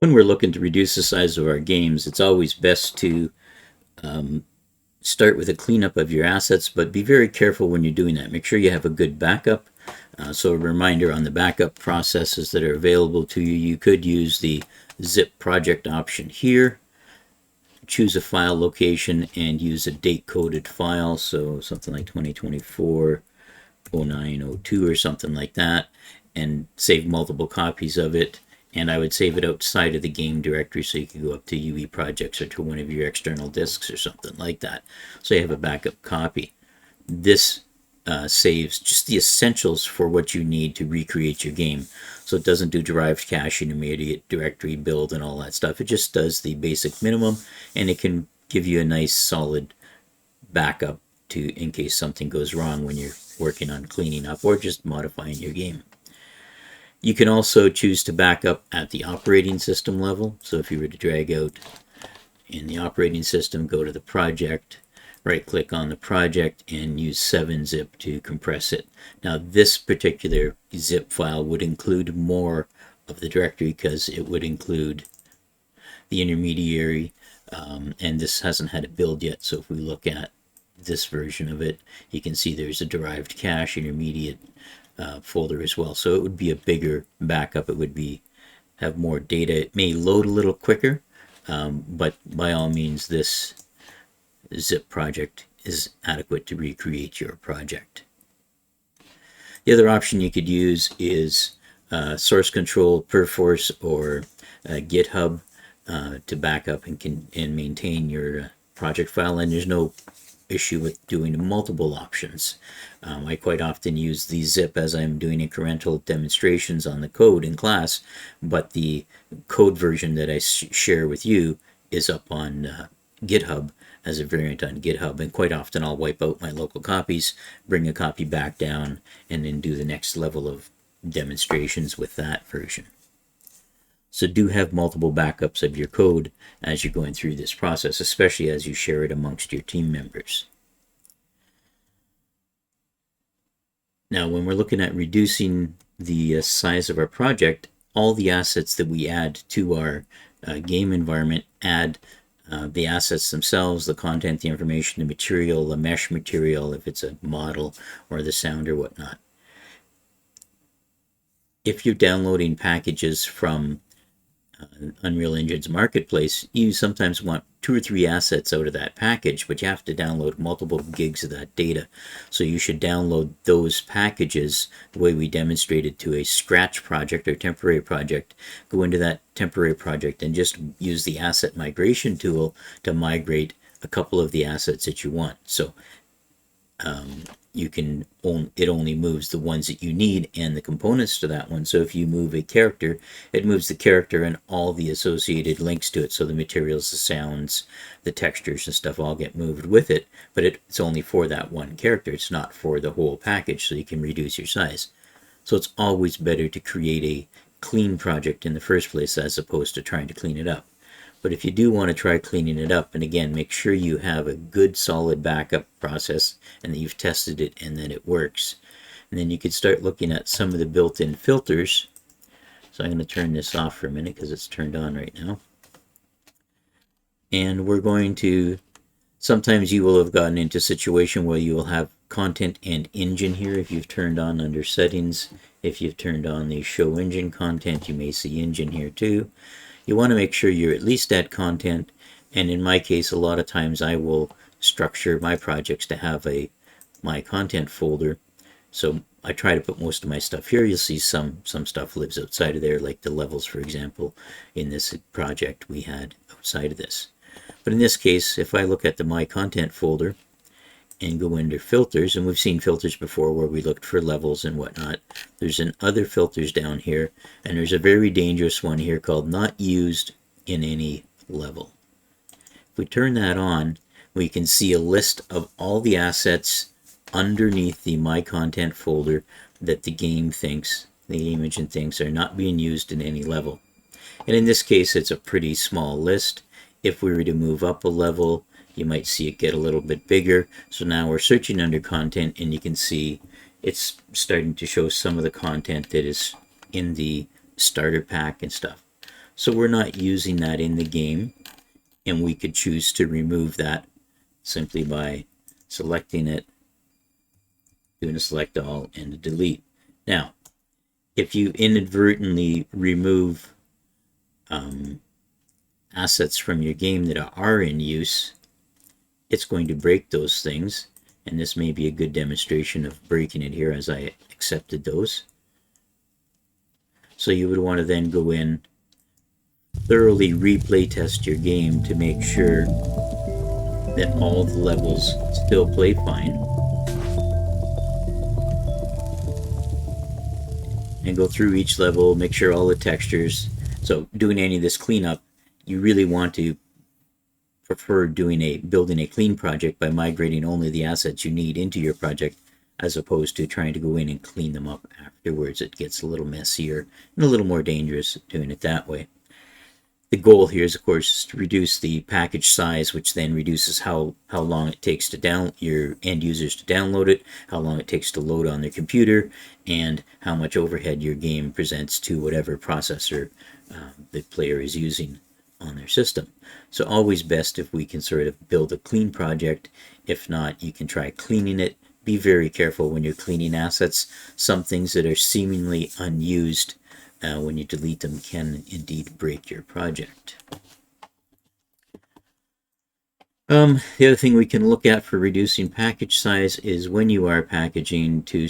when we're looking to reduce the size of our games, it's always best to start with a cleanup of your assets, but be very careful when you're doing that. Make sure you have a good backup. So a reminder on the backup processes that are available to you, you could use the zip project option here. Choose a file location and use a date coded file, so something like 2024 0902 or something like that, and save multiple copies of it. And I would save it outside of the game directory, so you can go up to UE projects or to one of your external disks or something like that, so you have a backup copy. This saves just the essentials for what you need to recreate your game. So it doesn't do derived caching, immediate directory build, and all that stuff. It just does the basic minimum, and it can give you a nice solid backup to in case something goes wrong when you're working on cleaning up or just modifying your game. You can also choose to back up at the operating system level. So if you were to drag out in the operating system, go to the project, right click on the project and use 7-zip to compress it. Now this particular zip file would include more of the directory because it would include the intermediary, and this hasn't had a build yet. So if we look at this version of it, you can see there's a derived cache intermediate folder as well. So it would be a bigger backup. It would have more data. It may load a little quicker, but by all means this zip project is adequate to recreate your project. The other option you could use is source control, Perforce, or GitHub to back up and maintain your project file, and there's no issue with doing multiple options. I quite often use the zip as I'm doing incremental demonstrations on the code in class, but the code version that I share with you is up on GitHub as a variant on GitHub, and quite often I'll wipe out my local copies, bring a copy back down, and then do the next level of demonstrations with that version. So do have multiple backups of your code as you're going through this process, especially as you share it amongst your team members. Now, when we're looking at reducing the size of our project, all the assets that we add to our game environment add the assets themselves, the content, the information, the material, the mesh material, if it's a model, or the sound or whatnot. If you're downloading packages from Unreal Engine's marketplace, you sometimes want 2 or 3 assets out of that package, but you have to download multiple gigs of that data. So you should download those packages the way we demonstrated to a scratch project or temporary project. Go into that temporary project and just use the asset migration tool to migrate a couple of the assets that you want. So it only moves the ones that you need and the components to that one. So if you move a character, it moves the character and all the associated links to it. So the materials, the sounds, the textures and stuff all get moved with it, but it's only for that one character. It's not for the whole package, so you can reduce your size. So it's always better to create a clean project in the first place as opposed to trying to clean it up. But if you do want to try cleaning it up, and again, make sure you have a good solid backup process and that you've tested it and that it works. And then you could start looking at some of the built-in filters. So I'm going to turn this off for a minute because it's turned on right now. And we're going to, sometimes you will have gotten into a situation where you will have content and engine here if you've turned on under settings. If you've turned on the show engine content, you may see engine here too. You want to make sure you're at least at content, and in my case, a lot of times I will structure my projects to have my content folder. So I try to put most of my stuff here. You'll see some stuff lives outside of there, like the levels, for example, in this project we had outside of this. But in this case, if I look at the My Content folder and go under filters, and we've seen filters before where we looked for levels and whatnot, there's an other filters down here, and there's a very dangerous one here called not used in any level. If we turn that on, we can see a list of all the assets underneath the My Content folder that the game engine thinks are not being used in any level. And in this case, it's a pretty small list. If we were to move up a level, you might see it get a little bit bigger. So now we're searching under content, and you can see it's starting to show some of the content that is in the starter pack and stuff. So we're not using that in the game, and we could choose to remove that simply by selecting it, doing a select all and a delete. Now, if you inadvertently remove assets from your game that are in use, it's going to break those things, and this may be a good demonstration of breaking it here as I accepted those. So you would want to then go in, thoroughly replay test your game to make sure that all the levels still play fine, and go through each level, make sure all the textures. So doing any of this cleanup, you really want to prefer building a clean project by migrating only the assets you need into your project, as opposed to trying to go in and clean them up afterwards. It gets a little messier and a little more dangerous doing it that way. The goal here is, of course, is to reduce the package size, which then reduces how long it takes to your end users to download it, how long it takes to load on their computer, and how much overhead your game presents to whatever processor the player is using on their system. So always best if we can sort of build a clean project. If not, you can try cleaning it. Be very careful when you're cleaning assets. Some things that are seemingly unused, when you delete them, can indeed break your project. The other thing we can look at for reducing package size is when you are packaging to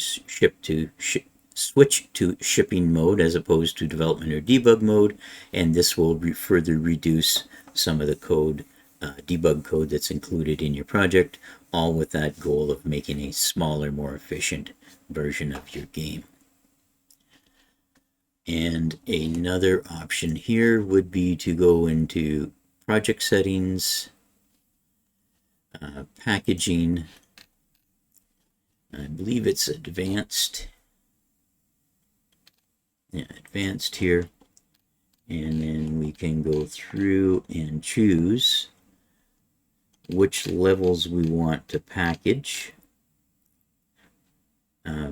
switch to shipping mode as opposed to development or debug mode, and this will further reduce some of the code, debug code that's included in your project, all with that goal of making a smaller, more efficient version of your game. And another option here would be to go into project settings, packaging, I believe it's advanced. Yeah, advanced here, and then we can go through and choose which levels we want to package.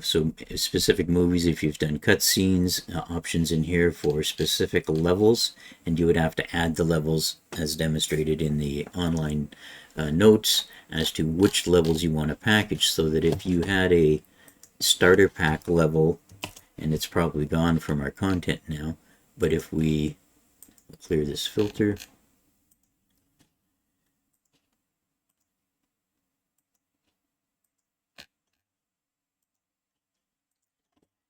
So specific movies, if you've done cutscenes, options in here for specific levels, and you would have to add the levels as demonstrated in the online notes as to which levels you want to package, so that if you had a starter pack level, and it's probably gone from our content now, but if we clear this filter,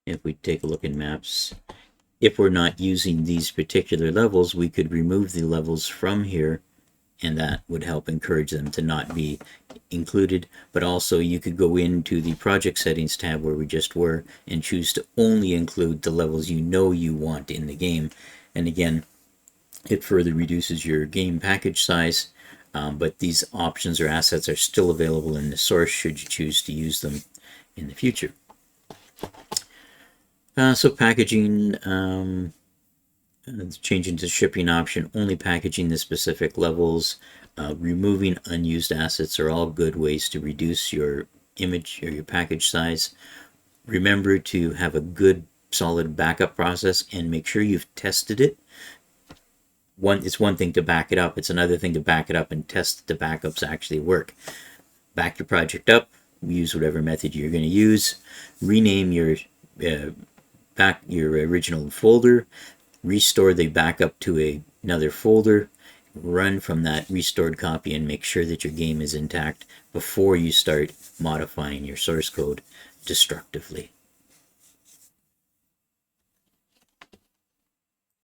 if we take a look in maps, if we're not using these particular levels, we could remove the levels from here, and that would help encourage them to not be included. But also you could go into the project settings tab where we just were and choose to only include the levels you know you want in the game. And again, it further reduces your game package size, but these options or assets are still available in the source should you choose to use them in the future. So packaging, changing to shipping option, only packaging the specific levels, removing unused assets are all good ways to reduce your image or your package size. Remember to have a good solid backup process and make sure you've tested it. It's one thing to back it up, it's another thing to back it up and test that the backups actually work. Back your project up, use whatever method you're going to use, rename your original folder, restore the backup to another folder, run from that restored copy, and make sure that your game is intact before you start modifying your source code destructively.